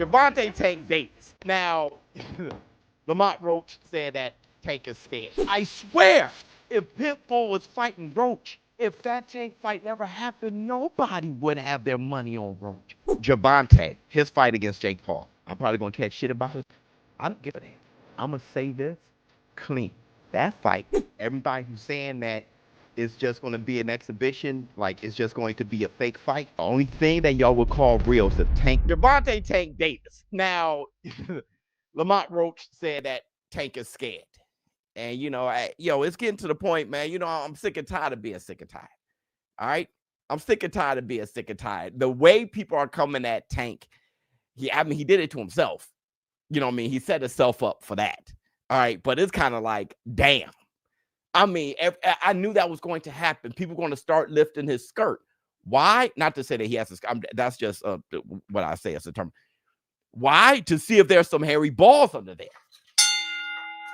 Gervonta Tank Davis. Now, Lamont Roach said that Tank is scared. I swear, if Pitbull was fighting Roach, if that Tank fight never happened, nobody would have their money on Roach. Gervonta, his fight against Jake Paul. I'm probably gonna catch shit about it. I don't give a damn. I'm gonna say this clean. That fight, everybody who's saying that it's just going to be an exhibition, like it's just going to be a fake fight. The only thing that y'all would call real is the Tank. Gervonta Tank Davis. Now, Lamont Roach said that Tank is scared. And, it's getting to the point, man. I'm sick and tired of being sick and tired. All right? I'm sick and tired of being sick and tired. The way people are coming at Tank, he did it to himself. You know what I mean? He set himself up for that. All right? But it's kind of like, damn. I mean, I knew that was going to happen. People were going to start lifting his skirt. Why? Not to say that he has to. That's just what I say as a term. Why? To see if there's some hairy balls under there.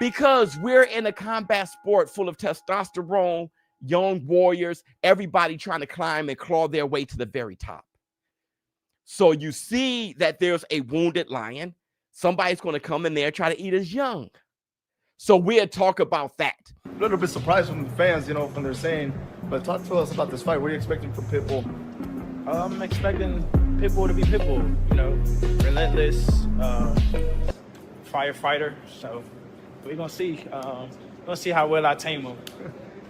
Because we're in a combat sport full of testosterone, young warriors, everybody trying to climb and claw their way to the very top. So you see that there's a wounded lion. Somebody's going to come in there and try to eat his young. So we'll talk about that. A little bit surprised from the fans, when they're saying, but talk to us about this fight. What are you expecting from Pitbull? I'm expecting Pitbull to be Pitbull, relentless, firefighter. So we're going to see. See how well I tame him.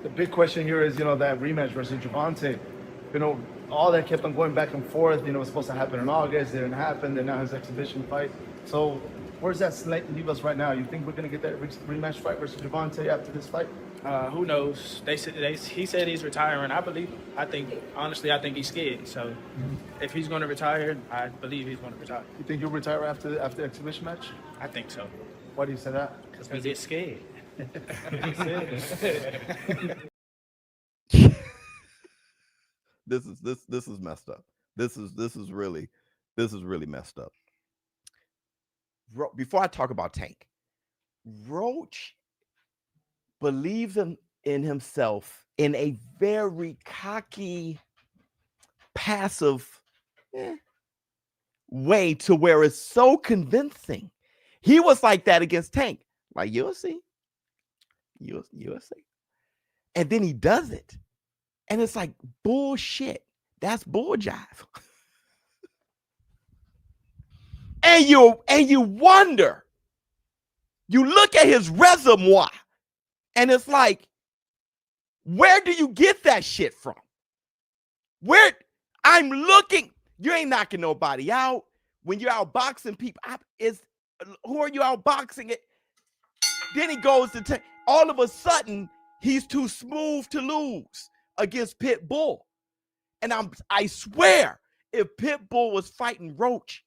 The big question here is, that rematch versus Gervonta. All that kept on going back and forth. It was supposed to happen in August. It didn't happen. Then now his exhibition fight. So where's that leave us right now? You think we're going to get that rematch fight versus Gervonta after this fight? Who knows? He said he's retiring. I believe him. I think he's scared. So if he's going to retire, I believe he's going to retire. You think he'll retire after the exhibition match? I think so. Why do you say that? Because we get scared. This is messed up. This is really messed up. Before I talk about Tank, Roach believes in himself in a very cocky, passive way to where it's so convincing. He was like that against Tank. Like, you'll see. You'll see. And then he does it. And it's like bullshit. That's bull jive. and you wonder. You look at his resume, and it's like, where do you get that shit from? Where I'm looking, you ain't knocking nobody out. When you're out boxing people, who are you out boxing it? Then he goes to all of a sudden, he's too smooth to lose against Pitbull. And I swear, if Pitbull was fighting Roach,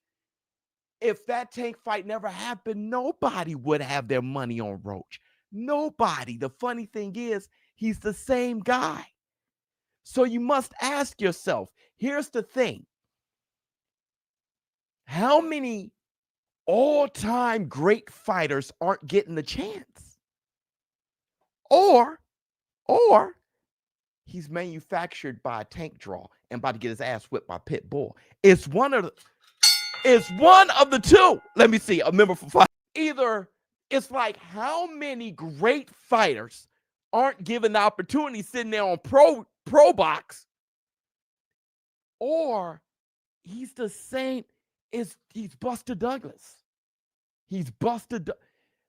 if that Tank fight never happened, nobody would have their money on Roach. Nobody. The funny thing is, he's the same guy. So you must ask yourself, here's the thing. How many all-time great fighters aren't getting the chance? Or he's manufactured by a Tank draw and about to get his ass whipped by Pitbull. It's one of the two. Let me see. A member for fight. Either it's like how many great fighters aren't given the opportunity sitting there on pro box, or he's the same. He's Buster Douglas. He's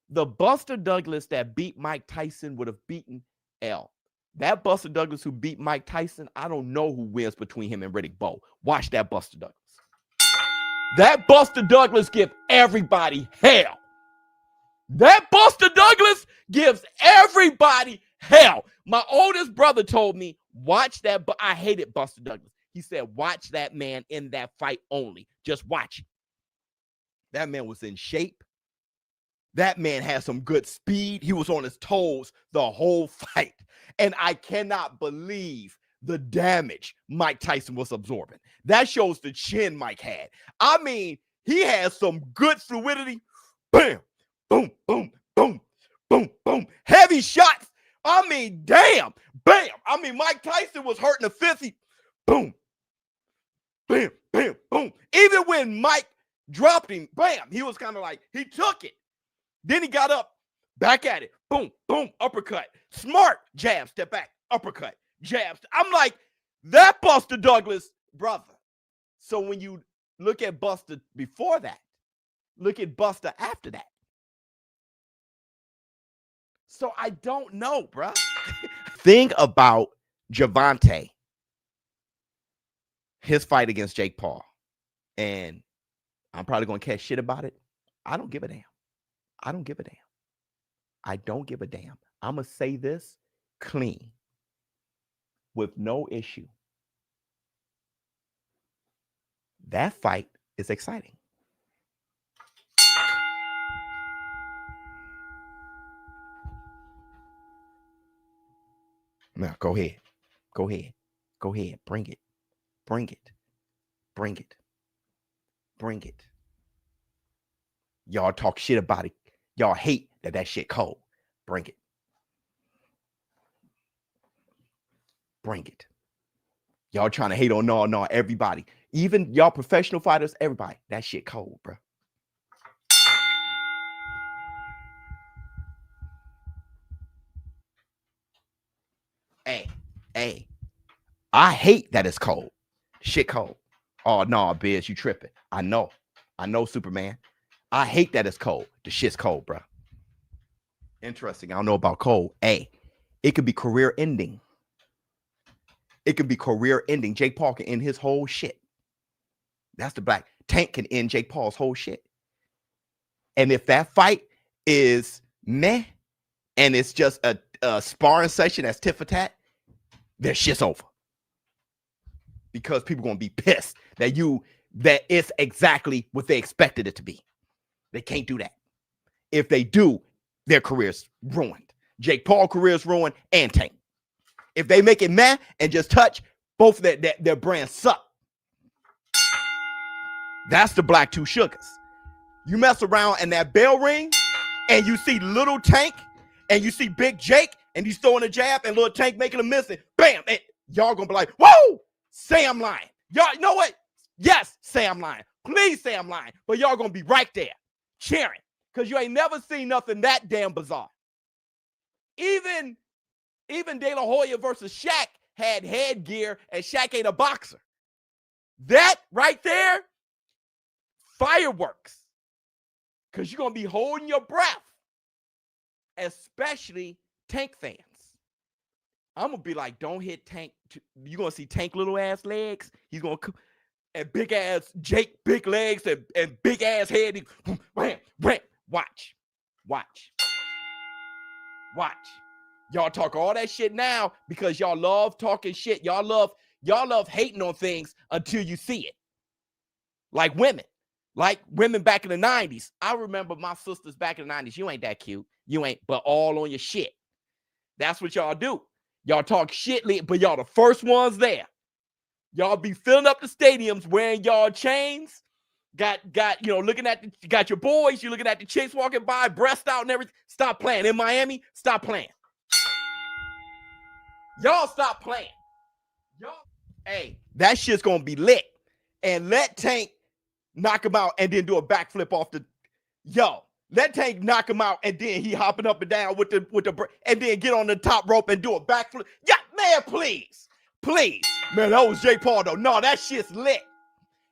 the Buster Douglas that beat Mike Tyson would have beaten L. That Buster Douglas who beat Mike Tyson, I don't know who wins between him and Riddick Bowe. Watch that Buster Douglas. That Buster Douglas gives everybody hell. That Buster Douglas gives everybody hell. My oldest brother told me, watch that, but I hated Buster Douglas. He said, watch that man in that fight only. Just watch it. That man was in shape. That man had some good speed. He was on his toes the whole fight. And I cannot believe the damage Mike Tyson was absorbing. That shows the chin Mike had. I mean, he had some good fluidity. Bam, boom, boom, boom, boom, boom. Heavy shots. I mean, damn, bam. I mean, Mike Tyson was hurting the 50. Boom, bam, bam, boom. Even when Mike dropped him, bam. He was kind of like, he took it. Then he got up, back at it, boom, boom, uppercut. Smart jab, step back, uppercut, jabs. I'm like, that Buster Douglas, brother. So when you look at Buster before that, look at Buster after that. So I don't know, bruh. Thing about Gervonta, his fight against Jake Paul, and I'm probably going to catch shit about it. I don't give a damn. I don't give a damn. I don't give a damn. I'm going to say this clean with no issue. That fight is exciting. Now, go ahead. Go ahead. Go ahead. Bring it. Bring it. Bring it. Bring it. Y'all talk shit about it. Y'all hate that shit cold. Bring it. Bring it. Y'all trying to hate on no, everybody. Even y'all professional fighters, everybody. That shit cold, bro. Hey. I hate that it's cold. Shit cold. Oh, no, Biz, you tripping. I know, Superman. I hate that it's cold. The shit's cold, bro. Interesting. I don't know about cold. Hey, it could be career ending. It could be career ending. Jake Paul can end his whole shit. That's the black. Tank can end Jake Paul's whole shit. And if that fight is meh and it's just a sparring session that's tit for tat, their shit's over. Because people going to be pissed that it's exactly what they expected it to be. They can't do that. If they do, their career's ruined. Jake Paul career's ruined and Tank. If they make it meh and just touch, both their brands suck. That's the black two sugars. You mess around in that bell ring and you see little Tank and you see big Jake and he's throwing a jab and little Tank making a miss and bam, and y'all gonna be like, whoa, say I'm lying. Y'all, you know what? Yes, say I'm lying. Please say I'm lying. But y'all gonna be right there cheering because you ain't never seen nothing that damn bizarre. Even De La Hoya versus Shaq had headgear and Shaq ain't a boxer. That right there, fireworks. Because you're going to be holding your breath, especially Tank fans. I'm going to be like, don't hit Tank. You're going to see Tank little ass legs. He's going to, and big ass Jake, big legs and big ass head. Wham. Watch. Y'all talk all that shit now because y'all love talking shit. Y'all love hating on things until you see it. Like women back in the 90s. I remember my sisters back in the 90s. You ain't that cute. You ain't, but all on your shit. That's what y'all do. Y'all talk shit, but y'all the first ones there. Y'all be filling up the stadiums wearing y'all chains. Got looking at got your boys. You looking at the chicks walking by, breast out and everything. Stop playing. In Miami, stop playing. Y'all stop playing. Hey, that shit's gonna be lit. And let Tank knock him out and then do a backflip off the. Let Tank knock him out and then he hopping up and down with the and then get on the top rope and do a backflip. Yeah, man, please. Man, that was Jake Paul though. No, that shit's lit.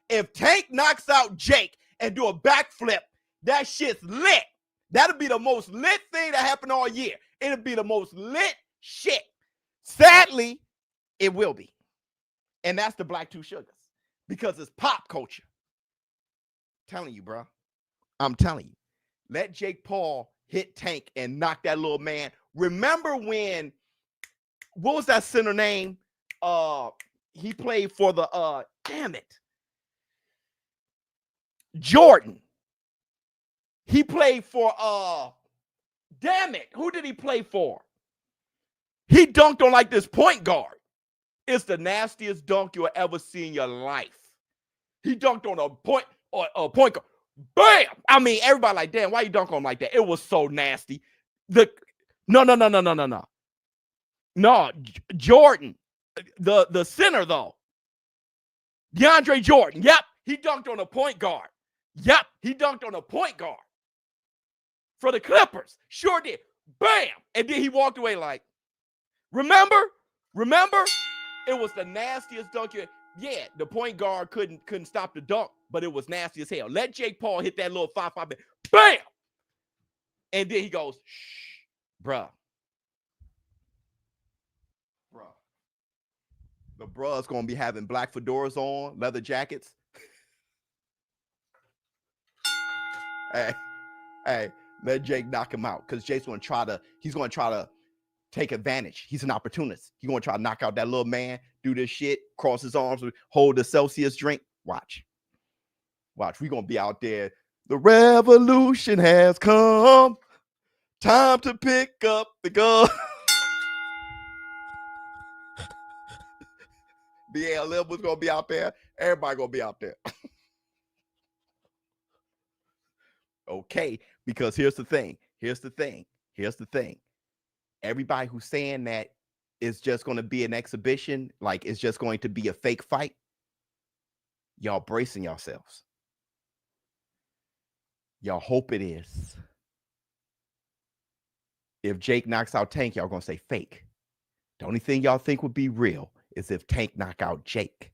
If Tank knocks out Jake and do a backflip, that shit's lit. That'll be the most lit thing that happened all year. It'll be the most lit shit. Sadly, it will be. And that's the black two sugars. Because it's pop culture. I'm telling you, bro. I'm telling you. Let Jake Paul hit Tank and knock that little man. Remember when, what was that center name? He played for the, Jordan. He played for, who did he play for? He dunked on like this point guard. It's the nastiest dunk you'll ever see in your life. He dunked on a point guard. Bam! I mean, everybody like, damn, why you dunk on him like that? It was so nasty. No. Jordan, the center though. DeAndre Jordan. Yep, he dunked on a point guard. Yep, he dunked on a point guard for the Clippers. Sure did. Bam! And then he walked away like, remember? It was the nastiest dunk. Yeah, the point guard couldn't stop the dunk, but it was nasty as hell. Let Jake Paul hit that little 5-5, bam! And then he goes, shh, bruh. The bruh's gonna be having black fedoras on, leather jackets. Hey, let Jake knock him out, because Jake's gonna try to take advantage. He's an opportunist. He's gonna try to knock out that little man, do this shit, cross his arms, hold the Celsius drink. Watch. We're gonna be out there. The revolution has come. Time to pick up the gun. BLM was gonna be out there. Everybody gonna be out there. Okay, because here's the thing. Everybody who's saying that it's just going to be an exhibition, like it's just going to be a fake fight, y'all bracing yourselves. Y'all hope it is. If Jake knocks out Tank, y'all going to say fake. The only thing y'all think would be real is if Tank knock out Jake.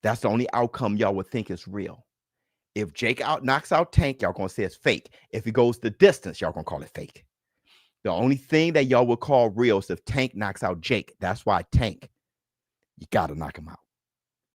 That's the only outcome y'all would think is real. If Jake knocks out Tank, y'all going to say it's fake. If it goes the distance, y'all going to call it fake. The only thing that y'all would call real is if Tank knocks out Jake. That's why Tank, you got to knock him out.